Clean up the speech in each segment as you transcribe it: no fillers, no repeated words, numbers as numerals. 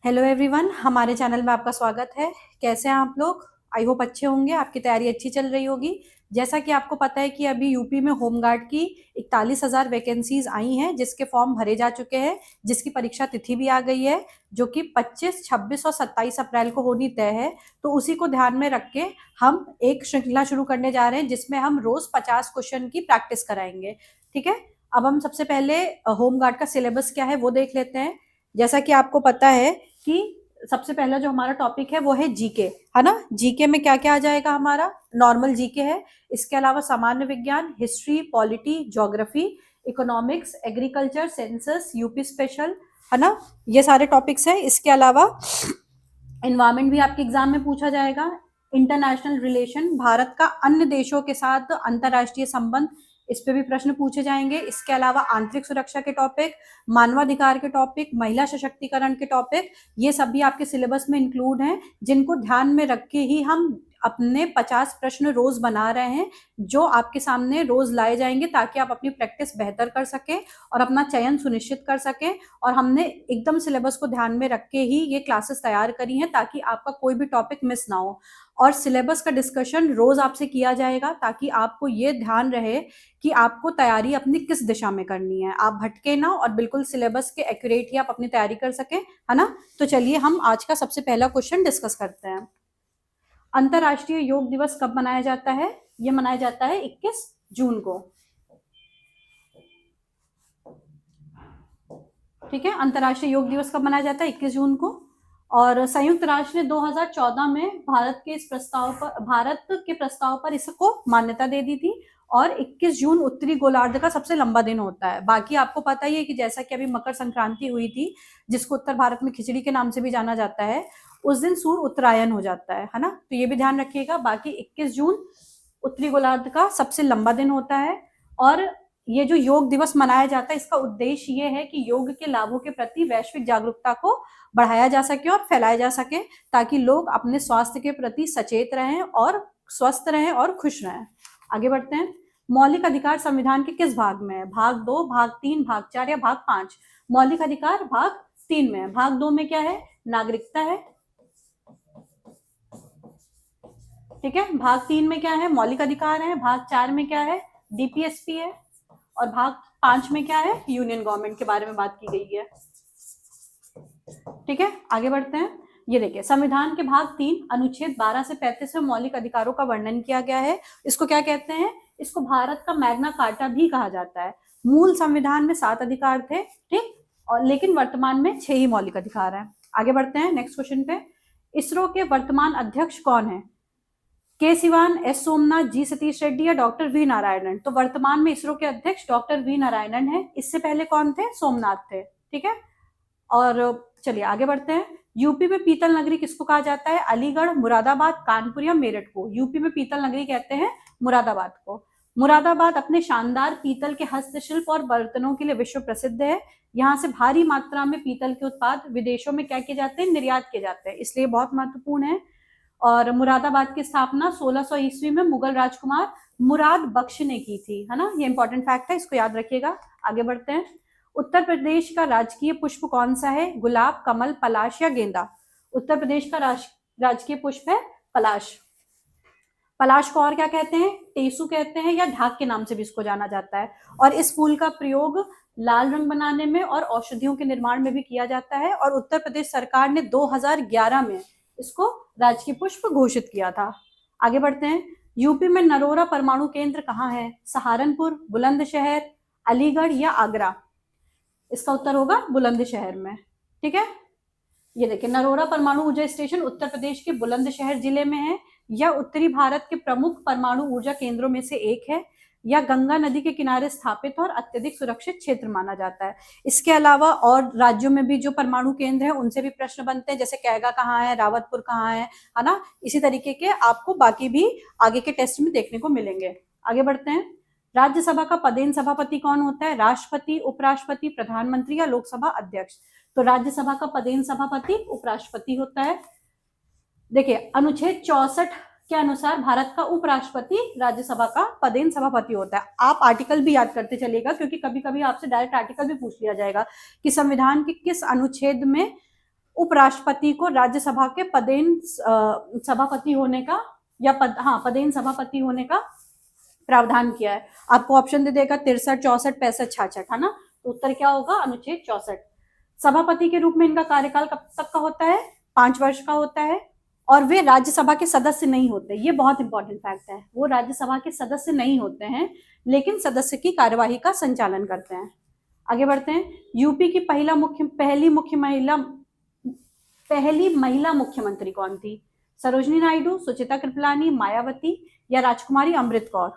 Hello everyone, हमारे channel में आपका स्वागत है। कैसे हैं आप लोग? आई होप अच्छे होंगे, आपकी तैयारी अच्छी चल रही होगी। जैसा कि आपको पता है कि अभी यूपी में होमगार्ड की 41,000 वैकेंसीज आई हैं, जिसके फॉर्म भरे जा चुके हैं, जिसकी परीक्षा तिथि भी आ गई है, जो कि 25, 26 और 27 अप्रैल को होनी तय है। तो उसी को ध्यान में रख के हम एक श्रृंखला शुरू करने जा रहे हैं, जिसमें हम रोज 50 क्वेश्चन की प्रैक्टिस कराएंगे। ठीक है। अब हम सबसे पहले होमगार्ड का सिलेबस क्या है वो देख लेते हैं। जैसा कि आपको पता है कि सबसे पहला जो हमारा टॉपिक है वो है जीके, है ना। जीके में क्या क्या आ जाएगा? हमारा नॉर्मल जीके है। इसके अलावा सामान्य विज्ञान, history, polity, geography, economics, agriculture, census, UP special, है ना। ये सारे टॉपिक्स हैं। इसके अलावा एनवायरमेंट भी आपके एग्जाम में पूछा जाएगा। इंटरनेशनल रिलेशन, भारत का अन्य देशों के साथ अंतरराष्ट्रीय संबंध, इस पे भी प्रश्न पूछे जाएंगे। इसके अलावा आंतरिक सुरक्षा के टॉपिक, मानवाधिकार के टॉपिक, महिला सशक्तिकरण के टॉपिक, ये सब भी आपके सिलेबस में इंक्लूड हैं, जिनको ध्यान में रख के ही हम अपने 50 प्रश्न रोज बना रहे हैं, जो आपके सामने रोज लाए जाएंगे, ताकि आप अपनी प्रैक्टिस बेहतर कर सकें और अपना चयन सुनिश्चित कर सकें। और हमने एकदम सिलेबस को ध्यान में रख के ही ये क्लासेस तैयार करी हैं, ताकि आपका कोई भी टॉपिक मिस ना हो। और सिलेबस का डिस्कशन रोज आपसे किया जाएगा, ताकि आपको ये ध्यान रहे कि आपको तैयारी अपनी किस दिशा में करनी है, आप भटके ना और बिल्कुल सिलेबस के एक्यूरेट ही आप अपनी तैयारी कर सकें, है ना। तो चलिए हम आज का सबसे पहला क्वेश्चन डिस्कस करते हैं। अंतरराष्ट्रीय योग दिवस कब मनाया जाता है? ये मनाया जाता है 21 जून को। ठीक है, अंतरराष्ट्रीय योग दिवस कब मनाया जाता है? 21 जून को। और संयुक्त राष्ट्र ने 2014 में भारत के प्रस्ताव पर इसको मान्यता दे दी थी। और 21 जून उत्तरी गोलार्ध का सबसे लंबा दिन होता है। बाकी आपको पता ही है कि जैसा कि अभी मकर संक्रांति हुई थी, जिसको उत्तर भारत में खिचड़ी के नाम से भी जाना जाता है, उस दिन सूर्य उत्तरायण हो जाता है ना। तो ये भी ध्यान रखिएगा। बाकी 21 जून उत्तरी गोलार्ध का सबसे लंबा दिन होता है। और ये जो योग दिवस मनाया जाता है, इसका उद्देश्य ये है कि योग के लाभों के प्रति वैश्विक जागरूकता को बढ़ाया जा सके और फैलाया जा सके, ताकि लोग अपने स्वास्थ्य के प्रति सचेत रहें और स्वस्थ रहें और खुश रहें। आगे बढ़ते हैं। मौलिक अधिकार संविधान के किस भाग में है? भाग 2, भाग 3, भाग 4 या भाग 5? मौलिक अधिकार भाग 3 में है। भाग 2 में क्या है? नागरिकता है। ठीक है। भाग 3 में क्या है? मौलिक अधिकार है। भाग 4 में क्या है? डीपीएसपी है। और भाग 5 में क्या है? यूनियन गवर्नमेंट के बारे में बात की गई है। ठीक है, आगे बढ़ते हैं। ये देखिए, संविधान के भाग 3 अनुच्छेद 12 से 35 में मौलिक अधिकारों का वर्णन किया गया है। इसको क्या कहते हैं? इसको भारत का मैग्ना कार्टा भी कहा जाता है। मूल संविधान में 7 अधिकार थे, ठीक, और लेकिन वर्तमान में 6 ही मौलिक अधिकार हैं। आगे बढ़ते हैं नेक्स्ट क्वेश्चन पे। इसरो के वर्तमान अध्यक्ष कौन है? के सिवान, एस सोमनाथ, जी सतीश रेड्डी या डॉक्टर वी नारायणन? तो वर्तमान में इसरो के अध्यक्ष डॉक्टर वी नारायणन है। इससे पहले कौन थे? सोमनाथ थे। ठीक है। और चलिए आगे बढ़ते हैं। यूपी में पीतल नगरी किसको कहा जाता है? अलीगढ़, मुरादाबाद, कानपुर या मेरठ को? यूपी में पीतल नगरी कहते हैं मुरादाबाद को। मुरादाबाद अपने शानदार पीतल के हस्तशिल्प और बर्तनों के लिए विश्व प्रसिद्ध है। यहाँ से भारी मात्रा में पीतल के उत्पाद विदेशों में क्या किए जाते हैं? निर्यात किए जाते हैं, इसलिए बहुत महत्वपूर्ण है। और मुरादाबाद की स्थापना 1600 ईस्वी में मुगल राजकुमार मुराद बख्श ने की थी, है ना। ये इंपॉर्टेंट फैक्ट है, इसको याद रखिएगा। आगे बढ़ते हैं। उत्तर प्रदेश का राजकीय पुष्प कौन सा है? गुलाब, कमल, पलाश या गेंदा? उत्तर प्रदेश का राजकीय पुष्प है पलाश। पलाश को और क्या कहते हैं? टेसू कहते हैं, या ढाक के नाम से भी इसको जाना जाता है। और इस फूल का प्रयोग लाल रंग बनाने में और औषधियों के निर्माण में भी किया जाता है। और उत्तर प्रदेश सरकार ने 2011 में इसको राजकीय पुष्प घोषित किया था। आगे बढ़ते हैं। यूपी में नरोरा परमाणु केंद्र कहाँ है? सहारनपुर, बुलंदशहर, अलीगढ़ या आगरा? इसका उत्तर होगा बुलंदशहर में। ठीक है। ये देखिए, नरोरा परमाणु ऊर्जा स्टेशन उत्तर प्रदेश के बुलंदशहर जिले में है। यह उत्तरी भारत के प्रमुख परमाणु ऊर्जा केंद्रों में से एक है। यह गंगा नदी के किनारे स्थापित और अत्यधिक सुरक्षित क्षेत्र माना जाता है। इसके अलावा और राज्यों में भी जो परमाणु केंद्र है, उनसे भी प्रश्न बनते हैं, जैसे कैगा कहाँ है, रावतपुर कहाँ है ना। इसी तरीके के आपको बाकी भी आगे के टेस्ट में देखने को मिलेंगे। आगे बढ़ते हैं। राज्यसभा का पदेन सभापति कौन होता है? राष्ट्रपति, उपराष्ट्रपति, प्रधानमंत्री या लोकसभा अध्यक्ष? तो राज्यसभा का पदेन सभापति उपराष्ट्रपति होता है। देखिए, अनुच्छेद 64 के अनुसार भारत का उपराष्ट्रपति राज्यसभा का पदेन सभापति होता है। आप आर्टिकल भी याद करते चलेगा, क्योंकि कभी कभी आपसे डायरेक्ट आर्टिकल भी पूछ लिया जाएगा कि संविधान के किस अनुच्छेद में उपराष्ट्रपति को राज्यसभा के पदेन सभापति होने का या पदेन सभापति होने का प्रावधान किया है। आपको ऑप्शन दे देगा 63, 64, 65, 66, है ना। तो उत्तर क्या होगा? अनुच्छेद 64। सभापति के रूप में इनका कार्यकाल कब तक का होता है? 5 वर्ष का होता है, और वे राज्यसभा के सदस्य नहीं होते। ये बहुत इंपॉर्टेंट फैक्ट है, वो राज्यसभा के सदस्य नहीं होते हैं, लेकिन सदस्य की कार्यवाही का संचालन करते हैं। आगे बढ़ते हैं। यूपी की पहली महिला मुख्यमंत्री कौन थी? सरोजिनी नायडू, सुचिता कृपलानी, मायावती या राजकुमारी अमृत कौर?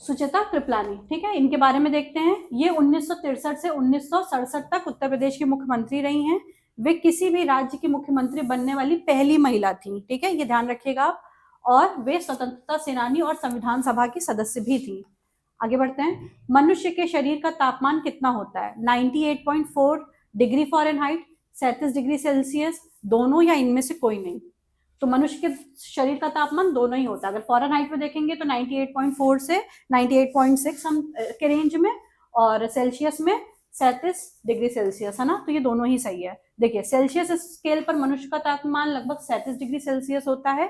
सुचिता कृपलानी, ठीक है। इनके बारे में देखते हैं। ये 1963 से 1967 तक उत्तर प्रदेश की मुख्यमंत्री रही हैं। वे किसी भी राज्य की मुख्यमंत्री बनने वाली पहली महिला थी, ठीक है, ये ध्यान रखिएगा आप। और वे स्वतंत्रता सेनानी और संविधान सभा की सदस्य भी थी। आगे बढ़ते हैं। मनुष्य के शरीर का तापमान कितना होता है? 98.4 डिग्री फ़ारेनहाइट, 37 डिग्री सेल्सियस, दोनों या इनमें से कोई नहीं? तो मनुष्य के शरीर का तापमान दोनों ही होता है। अगर फ़ारेनहाइट में देखेंगे तो 98.4 से 98.6 हम के रेंज में, और सेल्सियस में 37 डिग्री सेल्सियस, है ना। तो ये दोनों ही सही है। देखिए, सेल्सियस स्केल पर मनुष्य का तापमान लगभग 37 डिग्री सेल्सियस होता है।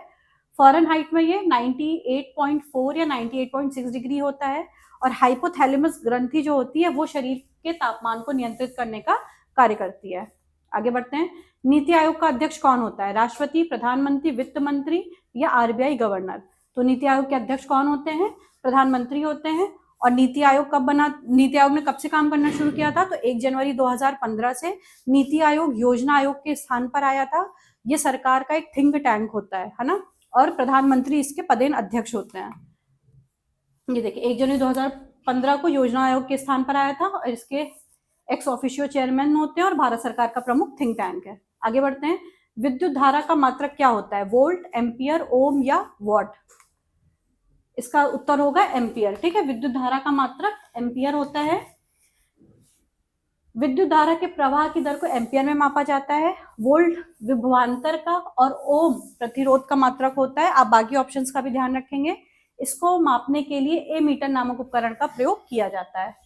फ़ारेनहाइट में ये 98.4 या 98.6 डिग्री होता है। और हाइपोथैलेमस ग्रंथि जो होती है वो शरीर के तापमान को नियंत्रित करने का कार्य करती है। आगे बढ़ते हैं। नीति आयोग का अध्यक्ष कौन होता है? राष्ट्रपति, प्रधानमंत्री, वित्त मंत्री या आरबीआई गवर्नर? तो नीति आयोग के अध्यक्ष कौन होते हैं? प्रधानमंत्री होते हैं। और नीति आयोग कब बना? नीति आयोग ने कब से काम करना शुरू किया था? तो 1 जनवरी 2015 से नीति आयोग योजना आयोग के स्थान पर आया था। ये सरकार का एक थिंक टैंक होता है ना। और प्रधानमंत्री इसके पदेन अध्यक्ष होते हैं। ये देखिए, 1 जनवरी 2015 को योजना आयोग के स्थान पर आया था, और इसके एक्स ऑफिशियो चेयरमैन होते हैं, और भारत सरकार का प्रमुख थिंक टैंक है। आगे बढ़ते हैं। विद्युत धारा का मात्रक क्या होता है? वोल्ट, एम्पियर, ओम या वॉट? इसका उत्तर होगा एम्पियर, ठीक है। विद्युत धारा का मात्रक एम्पियर होता है। विद्युत धारा के प्रवाह की दर को एम्पियर में मापा जाता है। वोल्ट विभवांतर का, और ओम प्रतिरोध का मात्रक होता है। आप बाकी ऑप्शंस का भी ध्यान रखेंगे। इसको मापने के लिए एमीटर नामक उपकरण का प्रयोग किया जाता है।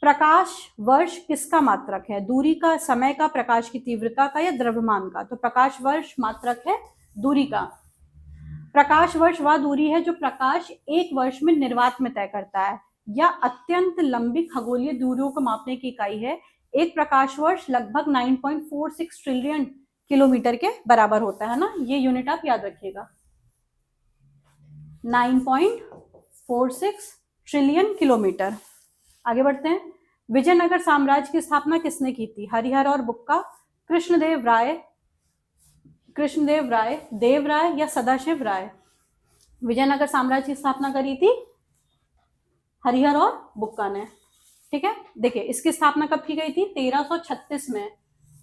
प्रकाश वर्ष किसका मात्रक है? दूरी का, समय का, प्रकाश की तीव्रता का या द्रव्यमान का? तो प्रकाश वर्ष मात्रक है दूरी का। प्रकाश वर्ष वह दूरी है जो प्रकाश 1 वर्ष में निर्वात में तय करता है, या अत्यंत लंबी खगोलीय दूरियों को मापने की इकाई है। एक प्रकाश वर्ष लगभग 9.46 ट्रिलियन किलोमीटर के बराबर होता है ना। ये यूनिट आप याद रखिएगा, 9.46 ट्रिलियन किलोमीटर। आगे बढ़ते हैं। विजयनगर साम्राज्य की स्थापना किसने की थी? हरिहर और बुक्का, कृष्णदेव राय, देव राय या सदाशिव राय? विजयनगर साम्राज्य की स्थापना करी थी हरिहर और बुक्का ने, ठीक है। देखिए, इसकी स्थापना कब की गई थी? 1336 में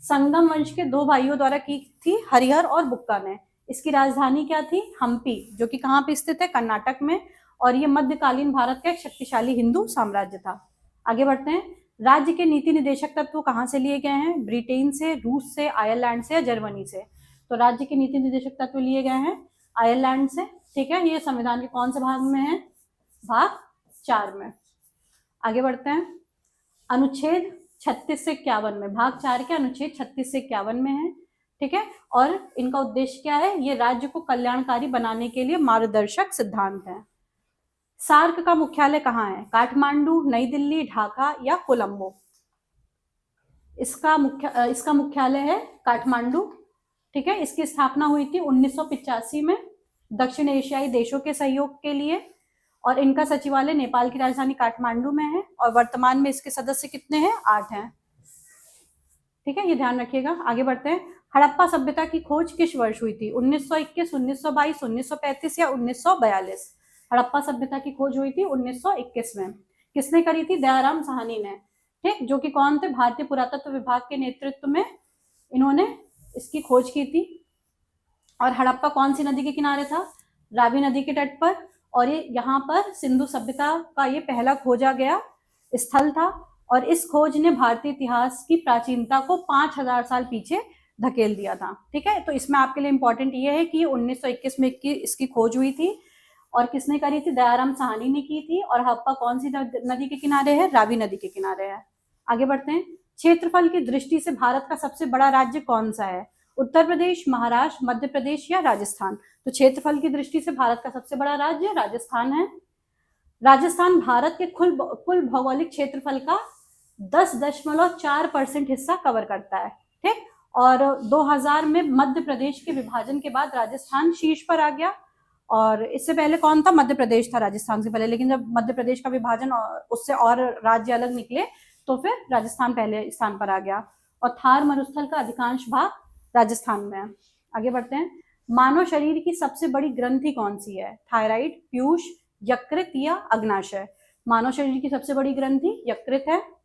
संगम वंश के 2 भाइयों द्वारा की थी, हरिहर और बुक्का ने। इसकी राजधानी क्या थी? हम्पी, जो कि कहाँ पे स्थित है? कर्नाटक में। और ये मध्यकालीन भारत का एक शक्तिशाली हिंदू साम्राज्य था। आगे बढ़ते हैं। राज्य के नीति निदेशक तत्व कहाँ से लिए गए हैं? ब्रिटेन से, रूस से, आयरलैंड से या जर्मनी से? तो राज्य के नीति निदेशक तत्व लिए गए हैं आयरलैंड से, ठीक है। ये संविधान के कौन से भाग में है? भाग 4 में। आगे बढ़ते हैं। अनुच्छेद 36 से 51 में, भाग 4 के अनुच्छेद 36 से 51 में है, ठीक है। और इनका उद्देश्य क्या है? ये राज्य को कल्याणकारी बनाने के लिए मार्गदर्शक सिद्धांत है। सार्क का मुख्यालय कहाँ है? काठमांडू, नई दिल्ली, ढाका या कोलंबो? इसका मुख्यालय है काठमांडू, ठीक है। इसकी स्थापना हुई थी 1985 में दक्षिण एशियाई देशों के सहयोग के लिए, और इनका सचिवालय नेपाल की राजधानी काठमांडू में है। और वर्तमान में इसके सदस्य कितने हैं? 8 हैं, ठीक है, ये ध्यान रखिएगा। आगे बढ़ते हैं। हड़प्पा सभ्यता की खोज किस वर्ष हुई थी? 1921, 1922, 1935 या 1942? हड़प्पा सभ्यता की खोज हुई थी 1921 में। किसने करी थी? दयाराम साहनी ने, ठीक, जो कि कौन थे? भारतीय पुरातत्व विभाग के नेतृत्व में इन्होंने इसकी खोज की थी। और हड़प्पा कौन सी नदी के किनारे था? रावी नदी के तट पर। और ये यहाँ पर सिंधु सभ्यता का ये पहला खोजा गया स्थल था। और इस खोज ने भारतीय इतिहास की प्राचीनता को 5000 साल पीछे धकेल दिया था, ठीक है। तो इसमें आपके लिए इंपॉर्टेंट ये है कि 1921 में इसकी खोज हुई थी, और किसने करी थी? दयाराम साहनी ने की थी। और हड़प्पा कौन सी नदी के किनारे है? रावी नदी के किनारे है। आगे बढ़ते हैं। क्षेत्रफल की दृष्टि से भारत का सबसे बड़ा राज्य कौन सा है? उत्तर प्रदेश, महाराष्ट्र, मध्य प्रदेश या राजस्थान? तो क्षेत्रफल की दृष्टि से भारत का सबसे बड़ा राज्य राजस्थान है। राजस्थान भारत के कुल भौगोलिक क्षेत्रफल का 10.4% हिस्सा कवर करता है। ठीक, और 2000 में मध्य प्रदेश के विभाजन के बाद राजस्थान शीर्ष पर आ गया। और इससे पहले कौन था? मध्य प्रदेश था राजस्थान से पहले, लेकिन जब मध्य प्रदेश का विभाजन उससे और राज्य अलग निकले तो फिर राजस्थान पहले स्थान पर आ गया। और थार मरुस्थल का अधिकांश भाग राजस्थान में है। आगे बढ़ते हैं। मानव शरीर की सबसे बड़ी ग्रंथि कौन सी है? थायराइड, पीयूष, यकृत या अग्नाशय? मानव शरीर की सबसे बड़ी ग्रंथि यकृत है।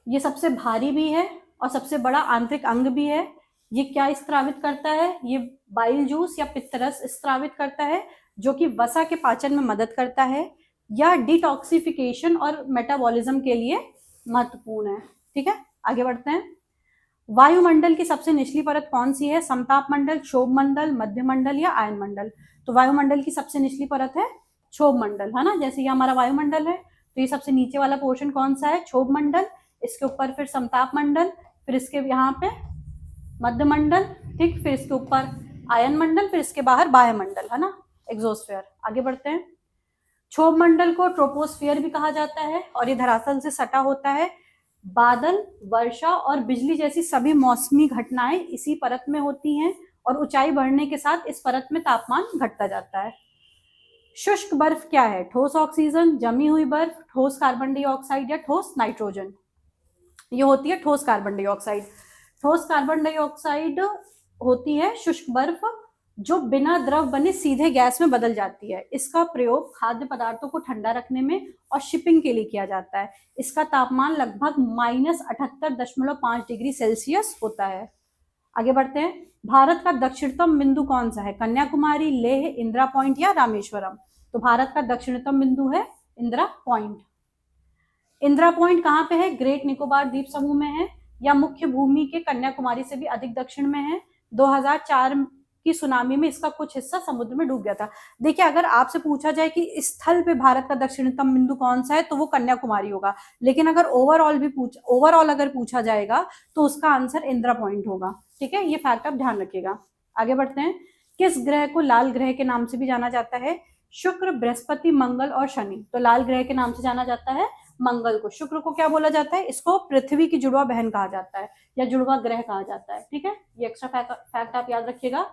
ये सबसे भारी भी है और सबसे बड़ा आंतरिक अंग भी है। ये क्या स्त्रावित करता है? ये बाइल जूस या पित्तरस स्त्रावित करता है, जो कि वसा के पाचन में मदद करता है या डिटॉक्सिफिकेशन और मेटाबॉलिज्म के लिए महत्वपूर्ण है। ठीक है, आगे बढ़ते हैं। वायुमंडल की सबसे निचली परत कौन सी है? समताप मंडल, क्षोभ मंडल, मध्य मंडल या आयन मंडल? तो वायुमंडल की सबसे निचली परत है क्षोभ मंडल, है ना। जैसे ये हमारा वायुमंडल है तो ये सबसे नीचे वाला पोर्शन कौन सा है? क्षोभ मंडल। इसके ऊपर फिर समताप मंडल, फिर इसके यहाँ पे मध्य मंडल, ठीक, फिर इसके ऊपर आयन मंडल, फिर इसके बाहर बाह्य मंडल, है ना, एक्सोस्फीयर। आगे बढ़ते हैं। क्षोभ मंडल को ट्रोपोस्फियर भी कहा जाता है और ये धरातल से सटा होता है। बादल, वर्षा और बिजली जैसी सभी मौसमी घटनाएं इसी परत में होती हैं और ऊंचाई बढ़ने के साथ इस परत में तापमान घटता जाता है। शुष्क बर्फ क्या है? ठोस ऑक्सीजन, जमी हुई बर्फ, ठोस कार्बन डाइऑक्साइड या ठोस नाइट्रोजन? ये होती है ठोस कार्बन डाइऑक्साइड। ठोस कार्बन डाइऑक्साइड होती है शुष्क बर्फ जो बिना द्रव बने सीधे गैस में बदल जाती है। इसका प्रयोग खाद्य पदार्थों को ठंडा रखने में और शिपिंग के लिए किया जाता है। इसका तापमान लगभग -78.5 डिग्री सेल्सियस होता है। आगे बढ़ते हैं। भारत का दक्षिणतम बिंदु कौन सा है? कन्याकुमारी, लेह, इंदिरा पॉइंट या रामेश्वरम? तो भारत का दक्षिणतम बिंदु है इंदिरा पॉइंट। इंदिरा पॉइंट कहाँ पे है? ग्रेट निकोबार द्वीप समूह में है या मुख्य भूमि के कन्याकुमारी से भी अधिक दक्षिण में है। 2004 की सुनामी में इसका कुछ हिस्सा समुद्र में डूब गया था। देखिए, अगर आपसे पूछा जाए कि स्थल पे भारत का दक्षिणतम बिंदु कौन सा है तो वो कन्याकुमारी होगा, लेकिन अगर ओवरऑल अगर पूछा जाएगा तो उसका आंसर इंदिरा पॉइंट होगा। ठीक है, ये फैक्ट आप ध्यान रखिएगा। आगे बढ़ते हैं। किस ग्रह को लाल ग्रह के नाम से भी जाना जाता है? शुक्र, बृहस्पति, मंगल और शनि। तो लाल ग्रह के नाम से जाना जाता है मंगल को। शुक्र को क्या बोला जाता है? इसको पृथ्वी की जुड़वा बहन कहा जाता है या जुड़वा ग्रह कहा जाता है। ठीक है, ये एक्स्ट्रा फैक्ट आप याद रखिएगा।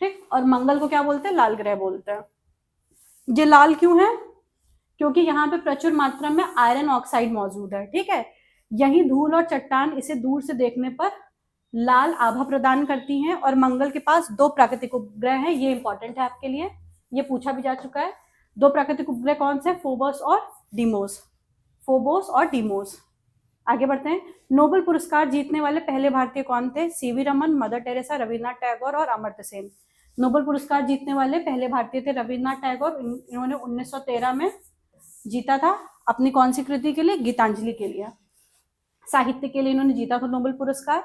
ठीक, और मंगल को क्या बोलते हैं? लाल ग्रह बोलते हैं। ये लाल क्यों है? क्योंकि यहाँ पे प्रचुर मात्रा में आयरन ऑक्साइड मौजूद है। ठीक है, यही धूल और चट्टान इसे दूर से देखने पर लाल आभा प्रदान करती हैं। और मंगल के पास 2 प्राकृतिक उपग्रह हैं, ये इंपॉर्टेंट है आपके लिए, ये पूछा भी जा चुका है। 2 प्राकृतिक उपग्रह कौन से? फोबोस और डीमोस। फोबोस और डीमोस। आगे बढ़ते हैं। नोबेल पुरस्कार जीतने वाले पहले भारतीय कौन थे? CV Raman, mother Teresa, Rabindranath Tagore और अमर्त्य सेन। नोबेल पुरस्कार जीतने वाले पहले भारतीय थे रविन्द्रनाथ टैगोर। इन्होंने 1913 में जीता था अपनी कौन सी कृति के लिए? गीतांजलि के लिए। साहित्य के लिए इन्होंने जीता था नोबेल पुरस्कार।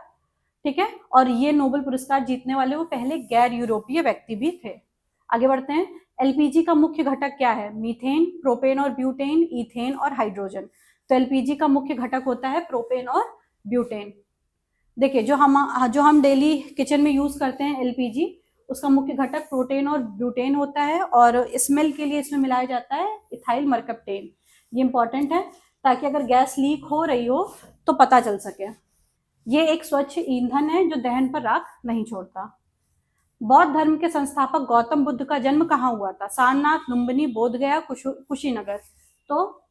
ठीक है, और ये नोबेल पुरस्कार जीतने वाले वो पहले गैर यूरोपीय व्यक्ति भी थे। आगे बढ़ते हैं। एलपीजी का मुख्य घटक क्या है? मीथेन, प्रोपेन और ब्यूटेन, इथेन और हाइड्रोजन। तो एलपीजी का मुख्य घटक होता है प्रोपेन और ब्यूटेन। देखिए, जो हम डेली किचन में यूज करते हैं एलपीजी, उसका मुख्य घटक प्रोटेन और ब्यूटेन होता है और स्मेल के लिए इसमें मिलाया जाता है इथाइल मरकप्टेन। ये इंपॉर्टेंट है ताकि अगर गैस लीक हो रही हो तो पता चल सके। ये एक स्वच्छ ईंधन है जो दहन पर राख नहीं छोड़ता। बौद्ध धर्म के संस्थापक गौतम बुद्ध का जन्म कहाँ हुआ था? सारनाथ, लुम्बिनी, बोधगया, कुशीनगर। तो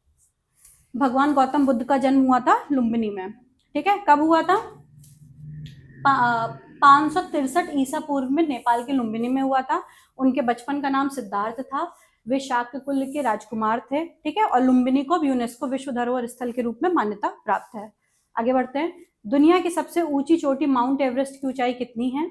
भगवान गौतम बुद्ध का जन्म हुआ था लुम्बिनी में। ठीक है, कब हुआ था? 563 ईसा पूर्व में नेपाल के लुम्बिनी में हुआ था। उनके बचपन का नाम सिद्धार्थ था। वे शाक्य कुल के राजकुमार थे। ठीक है, और लुम्बिनी को यूनेस्को विश्व धरोहर स्थल के रूप में मान्यता प्राप्त है। आगे बढ़ते हैं। दुनिया की सबसे ऊंची चोटी माउंट एवरेस्ट की ऊंचाई कितनी है?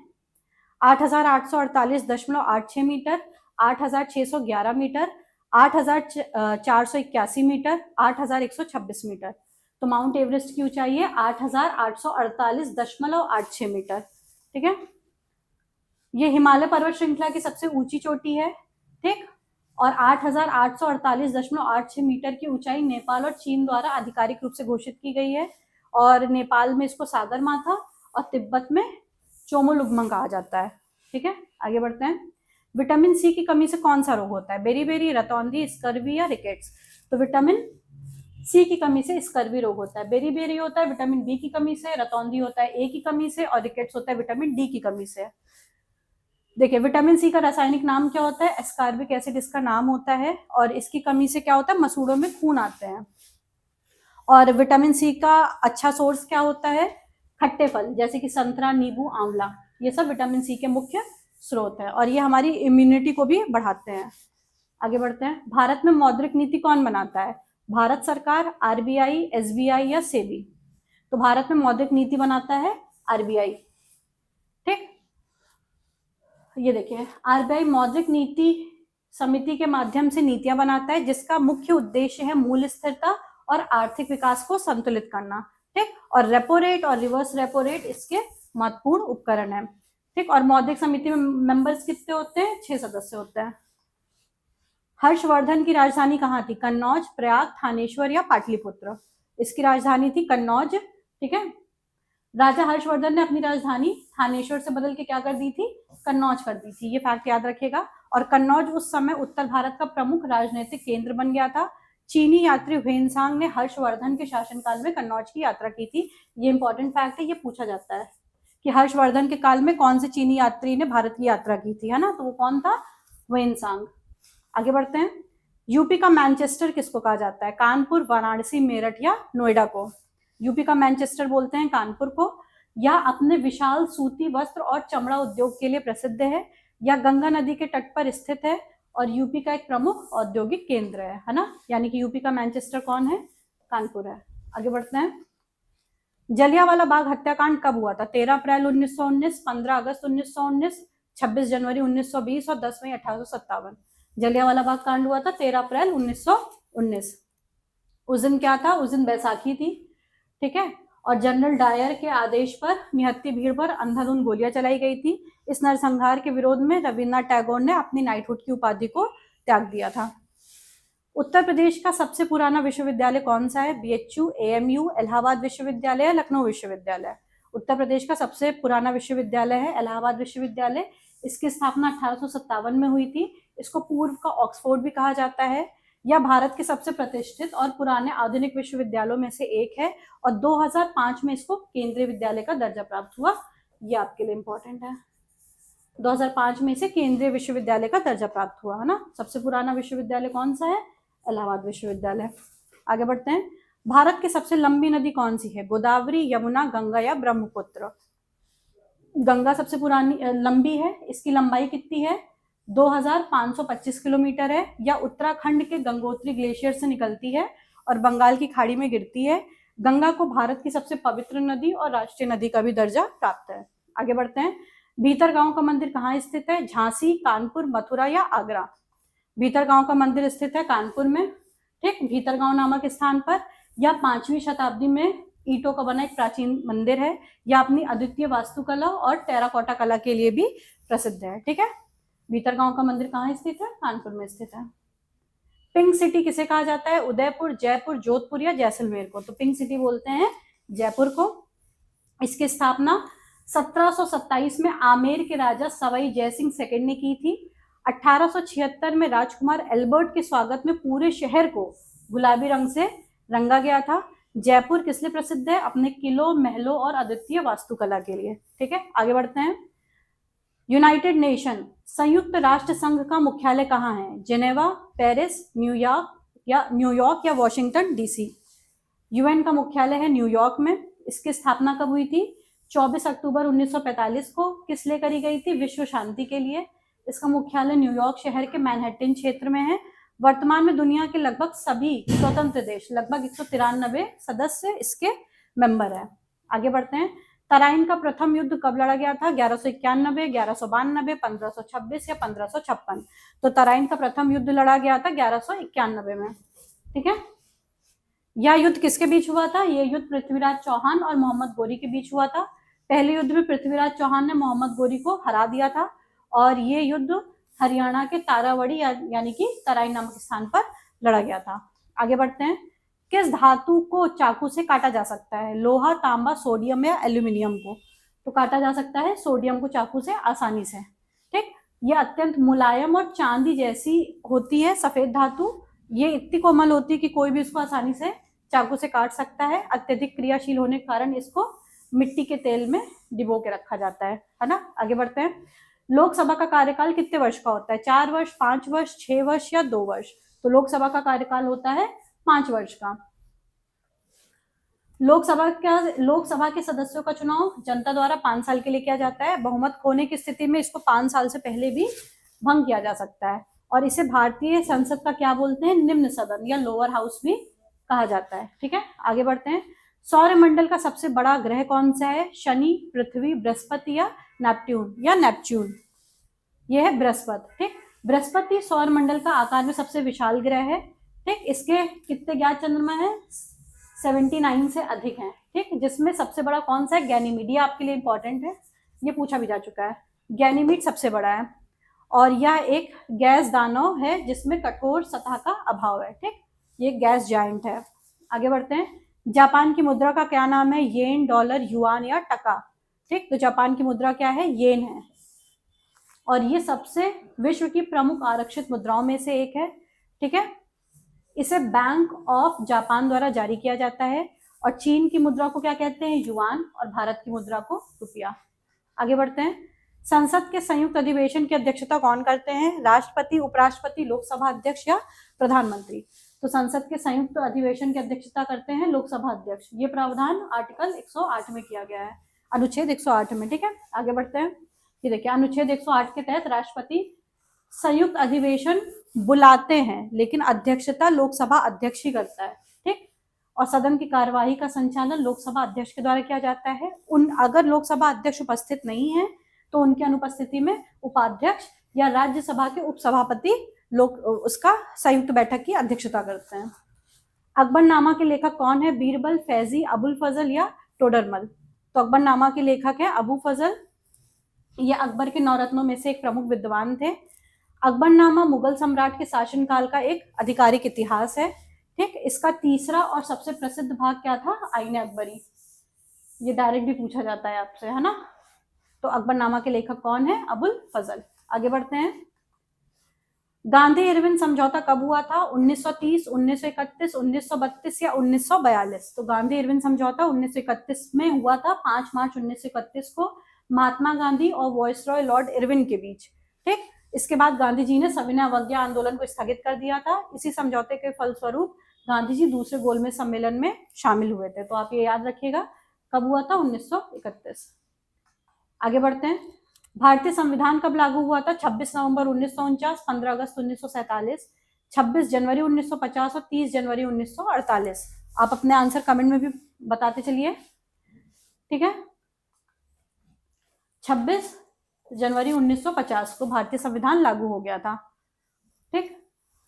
8,848.86 मीटर, 8,611 मीटर, 8,481 मीटर, 8,126 मीटर। तो माउंट एवरेस्ट की ऊंचाई है 8,848.86 मीटर। ठीक है, ये हिमालय पर्वत श्रृंखला की सबसे ऊंची चोटी है। ठीक, और 8,848.86 मीटर की ऊंचाई नेपाल और चीन द्वारा आधिकारिक रूप से घोषित की गई है। और नेपाल में इसको सागरमाथा और तिब्बत में चोमोलुंगमा कहा जाता है। ठीक है, आगे बढ़ते हैं। विटामिन सी की कमी से कौन सा रोग होता है? बेरी, रतौंधी, स्कर्वी या रिकेट्स? तो विटामिन सी की कमी से स्कर्वी रोग होता है। बेरी होता है विटामिन बी की कमी से, रतौंधी होता है ए की कमी से, और रिकेट्स होता है विटामिन डी की कमी से। देखिए, विटामिन सी का रासायनिक नाम क्या होता है? एस्कॉर्बिक एसिड इसका नाम होता है, और इसकी कमी से क्या होता है? मसूड़ों में खून आते हैं। और विटामिन सी का अच्छा सोर्स क्या होता है? खट्टे फल जैसे कि संतरा, नींबू, आंवला, ये सब विटामिन सी के मुख्य स्रोत है, और ये हमारी इम्यूनिटी को भी बढ़ाते हैं। आगे बढ़ते हैं। भारत में मौद्रिक नीति कौन बनाता है? भारत सरकार, आरबीआई, एसबीआई या सेबी? तो भारत में मौद्रिक नीति बनाता है आरबीआई। ठीक, ये देखिए, आरबीआई मौद्रिक नीति समिति के माध्यम से नीतियां बनाता है, जिसका मुख्य उद्देश्य है मूल्य स्थिरता और आर्थिक विकास को संतुलित करना। ठीक, और रेपो रेट और रिवर्स रेपो रेट इसके महत्वपूर्ण उपकरण है। ठीक, और मौद्रिक समिति में मेंबर्स कितने होते हैं? 6 सदस्य होते हैं। हर्षवर्धन की राजधानी कहाँ थी? कन्नौज, प्रयाग, थानेश्वर या पाटलिपुत्र? इसकी राजधानी थी कन्नौज। ठीक है, राजा हर्षवर्धन ने अपनी राजधानी थानेश्वर से बदल के क्या कर दी थी? कन्नौज कर दी थी। ये फैक्ट याद रखेगा। और कन्नौज उस समय उत्तर भारत का प्रमुख राजनीतिक केंद्र बन गया था। चीनी यात्री ह्वेनसांग ने हर्षवर्धन के शासनकाल में कन्नौज की यात्रा की थी। ये इंपॉर्टेंट फैक्ट है, ये पूछा जाता है कि हर्षवर्धन के काल में कौन से चीनी यात्री ने भारत की यात्रा की थी, है ना? तो वो कौन था? ह्वेनसांग। आगे बढ़ते हैं। यूपी का मैनचेस्टर किसको कहा जाता है? कानपुर, वाराणसी, मेरठ या नोएडा को? यूपी का मैनचेस्टर बोलते हैं कानपुर को। या अपने विशाल सूती वस्त्र और चमड़ा उद्योग के लिए प्रसिद्ध है, या गंगा नदी के तट पर स्थित है, और यूपी का एक प्रमुख औद्योगिक केंद्र है ना? यानी कि यूपी का मैनचेस्टर कौन है? कानपुर है। आगे बढ़ते हैं। जलियांवाला बाग हत्याकांड कब हुआ था? 13 अप्रैल 1919, 15 अगस्त 1919, 26 जनवरी 1920 और 10 मई 1857। जलियांवाला बाग कांड हुआ था 13 अप्रैल 1919। उस दिन क्या था? उस दिन बैसाखी थी। ठीक है, और जनरल डायर के आदेश पर निहत्थी भीड़ पर अंधाधुंध गोलियां चलाई गई थी। इस नरसंहार के विरोध में रविन्द्रनाथ टैगोर ने अपनी नाइटहुड की उपाधि को त्याग दिया था। उत्तर प्रदेश का सबसे पुराना विश्वविद्यालय कौन सा है? बीएचयू, एएमयू, इलाहाबाद विश्वविद्यालय या लखनऊ विश्वविद्यालय? उत्तर प्रदेश का सबसे पुराना विश्वविद्यालय है इलाहाबाद विश्वविद्यालय। इसकी स्थापना 1857 में हुई थी। इसको पूर्व का ऑक्सफोर्ड भी कहा जाता है। यह भारत के सबसे प्रतिष्ठित और पुराने आधुनिक विश्वविद्यालयों में से एक है, और 2005 में इसको केंद्रीय विद्यालय का दर्जा प्राप्त हुआ। ये आपके लिए इंपॉर्टेंट है। 2005 में इसे केंद्रीय विश्वविद्यालय का दर्जा प्राप्त हुआ, है ना? सबसे पुराना विश्वविद्यालय कौन सा है? इलाहाबाद विश्वविद्यालय। आगे बढ़ते हैं। भारत की सबसे लंबी नदी कौन सी है? गोदावरी, यमुना, गंगा या ब्रह्मपुत्र? गंगा सबसे पुरानी लंबी है। इसकी लंबाई कितनी है? 2525 किलोमीटर है, या उत्तराखंड के गंगोत्री ग्लेशियर से निकलती है और बंगाल की खाड़ी में गिरती है। गंगा को भारत की सबसे पवित्र नदी और राष्ट्रीय नदी का भी दर्जा प्राप्त है। आगे बढ़ते हैं। भीतरगांव का मंदिर कहाँ स्थित है? झांसी, कानपुर, मथुरा या आगरा? भीतरगांव का मंदिर स्थित है कानपुर में। ठीक, भीतरगांव नामक स्थान पर यह 5वीं शताब्दी में ईंटों का बना एक प्राचीन मंदिर है। यह अपनी अद्वितीय वास्तुकला और टेराकोटा कला के लिए भी प्रसिद्ध है। ठीक है, भीतरगांव का मंदिर कहाँ स्थित है? कानपुर में स्थित है। पिंक सिटी किसे कहा जाता है? उदयपुर, जयपुर, जोधपुर या जैसलमेर को? तो पिंक सिटी बोलते हैं जयपुर को। इसकी स्थापना 1727 में आमेर के राजा सवाई जयसिंह सेकंड ने की थी। 1876 में राजकुमार एल्बर्ट के स्वागत में पूरे शहर को गुलाबी रंग से रंगा गया था। जयपुर किस लिए प्रसिद्ध है? अपने किलों, महलों और अद्वितीय वास्तुकला के लिए। ठीक है, आगे बढ़ते हैं। यूनाइटेड नेशन, संयुक्त राष्ट्र संघ का मुख्यालय कहाँ है? जेनेवा, पेरिस, न्यूयॉर्क या वॉशिंगटन डीसी? यूएन का मुख्यालय है न्यूयॉर्क में। इसकी स्थापना कब हुई थी? 24 अक्टूबर 1945 को। किस लिए करी गई थी? विश्व शांति के लिए। इसका मुख्यालय न्यूयॉर्क शहर के मैनहट्टन क्षेत्र में है। वर्तमान में दुनिया के लगभग सभी स्वतंत्र देश, लगभग 193 सदस्य इसके मेंबर है। आगे बढ़ते हैं। तराइन का प्रथम युद्ध कब लड़ा गया था? 1191, 1192, 1526 या 1556? तो तराइन का प्रथम युद्ध लड़ा गया था 1191 में। ठीक है, यह युद्ध किसके बीच हुआ था? यह युद्ध पृथ्वीराज चौहान और मोहम्मद गोरी के बीच हुआ था। पहले युद्ध में पृथ्वीराज चौहान ने मोहम्मद गोरी को हरा दिया था, और ये युद्ध हरियाणा के तारावड़ी यानी कि तराई नामक स्थान पर लड़ा गया था। आगे बढ़ते हैं। किस धातु को चाकू से काटा जा सकता है? लोहा, तांबा, सोडियम या एल्यूमिनियम को? तो काटा जा सकता है सोडियम को चाकू से आसानी से। ठीक, ये अत्यंत मुलायम और चांदी जैसी होती है सफेद धातु। ये इतनी कोमल होती है कि कोई भी इसको आसानी से चाकू से काट सकता है। अत्यधिक क्रियाशील होने के कारण इसको मिट्टी के तेल में डिबो के रखा जाता है ना। आगे बढ़ते हैं। लोकसभा का कार्यकाल कितने वर्ष का होता है? 4 वर्ष, 5 वर्ष, 6 वर्ष या 2 वर्ष? तो लोकसभा का कार्यकाल होता है 5 वर्ष का। लोकसभा के सदस्यों का चुनाव जनता द्वारा 5 साल के लिए किया जाता है। बहुमत खोने की स्थिति में इसको 5 साल से पहले भी भंग किया जा सकता है। और इसे भारतीय संसद का क्या बोलते हैं? निम्न सदन या लोअर हाउस भी कहा जाता है। ठीक है, आगे बढ़ते हैं। सौरमंडल का सबसे बड़ा ग्रह कौन सा है? शनि, पृथ्वी, बृहस्पति या नेपच्यून? यह है बृहस्पति। ठीक, बृहस्पति सौरमंडल का आकार में सबसे विशाल ग्रह है। ठीक, इसके कितने ज्ञात चंद्रमा है? 79 से अधिक हैं। ठीक, जिसमें सबसे बड़ा कौन सा है? गैनीमीड। ये आपके लिए इंपॉर्टेंट है, ये पूछा भी जा चुका है। गैनीमीड सबसे बड़ा है और यह एक गैस दानव है जिसमें कठोर सतह का अभाव है। ठीक, ये गैस जायंट है। आगे बढ़ते हैं। जापान की मुद्रा का क्या नाम है? येन, डॉलर, युआन या टका? ठीक, तो जापान की मुद्रा क्या है? येन है और ये सबसे विश्व की प्रमुख आरक्षित मुद्राओं में से एक है। ठीक है, इसे बैंक ऑफ जापान द्वारा जारी किया जाता है। और चीन की मुद्रा को क्या कहते हैं? युआन। और भारत की मुद्रा को रुपया। आगे बढ़ते हैं। संसद के संयुक्त अधिवेशन की अध्यक्षता कौन करते हैं? राष्ट्रपति, उपराष्ट्रपति, लोकसभा अध्यक्ष या प्रधानमंत्री? तो संसद के संयुक्त अधिवेशन की अध्यक्षता करते हैं लोकसभा अध्यक्ष। ये प्रावधान आर्टिकल 108 में किया गया है, अनुच्छेद 108 में। ठीक है, आगे बढ़ते हैं। ये देखिए, अनुच्छेद 108 के तहत राष्ट्रपति संयुक्त अधिवेशन बुलाते हैं लेकिन अध्यक्षता लोकसभा अध्यक्ष ही करता है। ठीक, और सदन की कार्यवाही का संचालन लोकसभा अध्यक्ष के द्वारा किया जाता है। अगर लोकसभा अध्यक्ष उपस्थित नहीं है तो उनकी अनुपस्थिति में उपाध्यक्ष या राज्यसभा के उपसभापति लोग उसका संयुक्त बैठक की अध्यक्षता करते हैं। अकबरनामा के लेखक कौन है? बीरबल, फैजी, अबुल फजल या टोडरमल? तो अकबरनामा के लेखक है अबू फजल। ये अकबर के 9 रत्नों में से एक प्रमुख विद्वान थे। अकबरनामा मुगल सम्राट के शासनकाल का एक आधिकारिक इतिहास है। ठीक, इसका तीसरा और सबसे प्रसिद्ध भाग क्या था? आईने अकबरी। ये डायरेक्ट भी पूछा जाता है आपसे, है ना। तो अकबरनामा के लेखक कौन है? अबुल फजल। आगे बढ़ते हैं। गांधी इरविन समझौता कब हुआ था? 1930, 1931, 1932 या 1942? तो गांधी इरविन समझौता 1931 में हुआ था, 5 मार्च 1931 को, महात्मा गांधी और वायसरॉय लॉर्ड इरविन के बीच। ठीक, इसके बाद गांधी जी ने सविनय अवज्ञा आंदोलन को स्थगित कर दिया था। इसी समझौते के फलस्वरूप गांधी जी दूसरे गोलमेज सम्मेलन में शामिल हुए थे। तो आप ये याद रखिएगा, कब हुआ था? 1931। आगे बढ़ते हैं। भारतीय संविधान कब लागू हुआ था? 26 नवंबर 1949, 15 अगस्त 1947, 26 जनवरी 1950 और 30 जनवरी 1948। आप अपने आंसर कमेंट में भी बताते चलिए। ठीक है, 26 जनवरी 1950 को भारतीय संविधान लागू हो गया था। ठीक,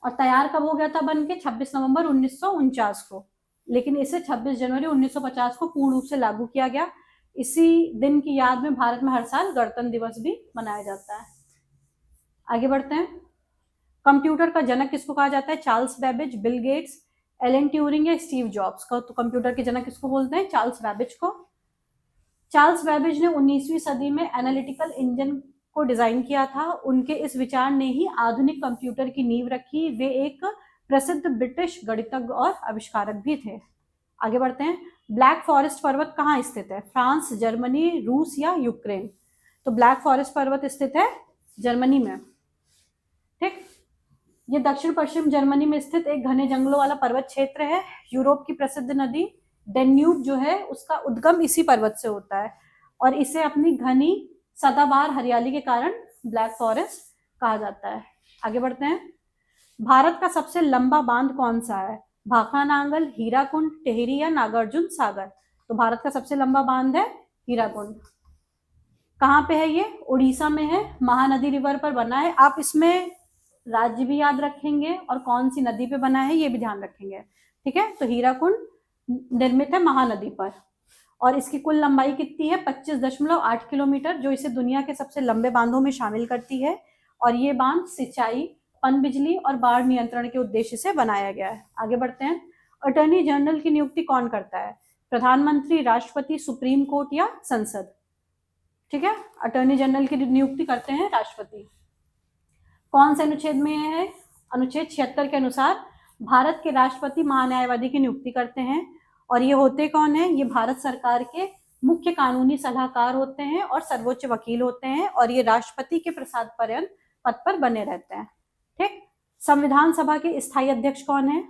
और तैयार कब हो गया था बन के? 26 नवंबर 1949 को। लेकिन इसे 26 जनवरी 1950 को पूर्ण रूप से लागू किया गया। इसी दिन की याद में भारत में हर साल गणतंत्र दिवस भी मनाया जाता है। आगे बढ़ते हैं। कंप्यूटर का जनक किसको कहा जाता है? Charles Babbage, Bill Gates, Alan Turing या स्टीव जॉब्स को? तो कंप्यूटर के जनक किसको बोलते हैं? चार्ल्स बेबेज को। चार्ल्स बेबेज ने 19वीं सदी में एनालिटिकल इंजन को डिजाइन किया था। उनके इस विचार ने ही आधुनिक कंप्यूटर की नींव रखी। वे एक प्रसिद्ध ब्रिटिश गणितज्ञ और आविष्कारक भी थे। आगे बढ़ते हैं। ब्लैक फॉरेस्ट पर्वत कहाँ स्थित है? फ्रांस, जर्मनी, रूस या यूक्रेन? तो ब्लैक फॉरेस्ट पर्वत स्थित है जर्मनी में। ठीक, ये दक्षिण पश्चिम जर्मनी में स्थित एक घने जंगलों वाला पर्वत क्षेत्र है। यूरोप की प्रसिद्ध नदी डेन्यूब जो है उसका उद्गम इसी पर्वत से होता है और इसे अपनी घनी सदाबहार हरियाली के कारण ब्लैक फॉरेस्ट कहा जाता है। आगे बढ़ते हैं। भारत का सबसे लंबा बांध कौन सा है? भाखड़ा नांगल, हीराकुंड, टेहरी या नागार्जुन सागर? तो भारत का सबसे लंबा बांध है हीराकुंड। कहाँ पे है ये? उड़ीसा में है, महानदी रिवर पर बना है। आप इसमें राज्य भी याद रखेंगे और कौन सी नदी पे बना है ये भी ध्यान रखेंगे। ठीक है, तो हीराकुंड निर्मित है महानदी पर और इसकी कुल लंबाई कितनी है? 25.8 किलोमीटर, जो इसे दुनिया के सबसे लंबे बांधों में शामिल करती है। और ये बांध सिंचाई, पनबिजली और बाढ़ नियंत्रण के उद्देश्य से बनाया गया है। आगे बढ़ते हैं। अटॉर्नी जनरल की नियुक्ति कौन करता है? प्रधानमंत्री, राष्ट्रपति, सुप्रीम कोर्ट या संसद? ठीक है, अटॉर्नी जनरल की नियुक्ति करते हैं राष्ट्रपति। कौन से अनुच्छेद में है? अनुच्छेद 76 के अनुसार भारत के राष्ट्रपति महान्यायवादी की नियुक्ति करते हैं। और ये होते कौन है? ये भारत सरकार के मुख्य कानूनी सलाहकार होते हैं और सर्वोच्च वकील होते हैं, और ये राष्ट्रपति के प्रसाद पर्यंत पद पर बने रहते हैं। ठीक। संविधान सभा के स्थायी अध्यक्ष कौन है?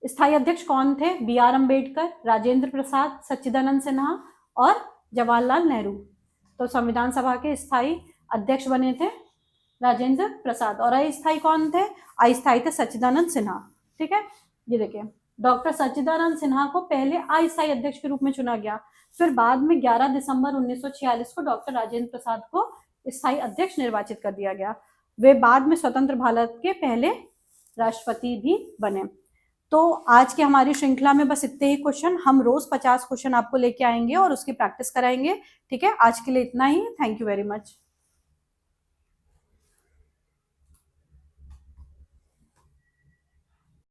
स्थायी अध्यक्ष कौन थे? बी आर अम्बेडकर, राजेंद्र प्रसाद, सच्चिदानंद सिन्हा और जवाहरलाल नेहरू। तो संविधान सभा के स्थायी अध्यक्ष बने थे राजेंद्र प्रसाद, और अस्थायी कौन थे? अस्थायी थे सच्चिदानंद सिन्हा। ठीक है, ये देखिए, डॉक्टर सच्चिदानंद सिन्हा को पहले अस्थायी अध्यक्ष के रूप में चुना गया, फिर बाद में 11 दिसंबर 1946 को डॉक्टर राजेंद्र प्रसाद को स्थायी अध्यक्ष निर्वाचित कर दिया गया। वे बाद में स्वतंत्र भारत के पहले राष्ट्रपति भी बने। तो आज की हमारी श्रृंखला में बस इतने ही क्वेश्चन, हम रोज 50 क्वेश्चन आपको लेके आएंगे और उसकी प्रैक्टिस कराएंगे। ठीक है, आज के लिए इतना ही। Thank you very much.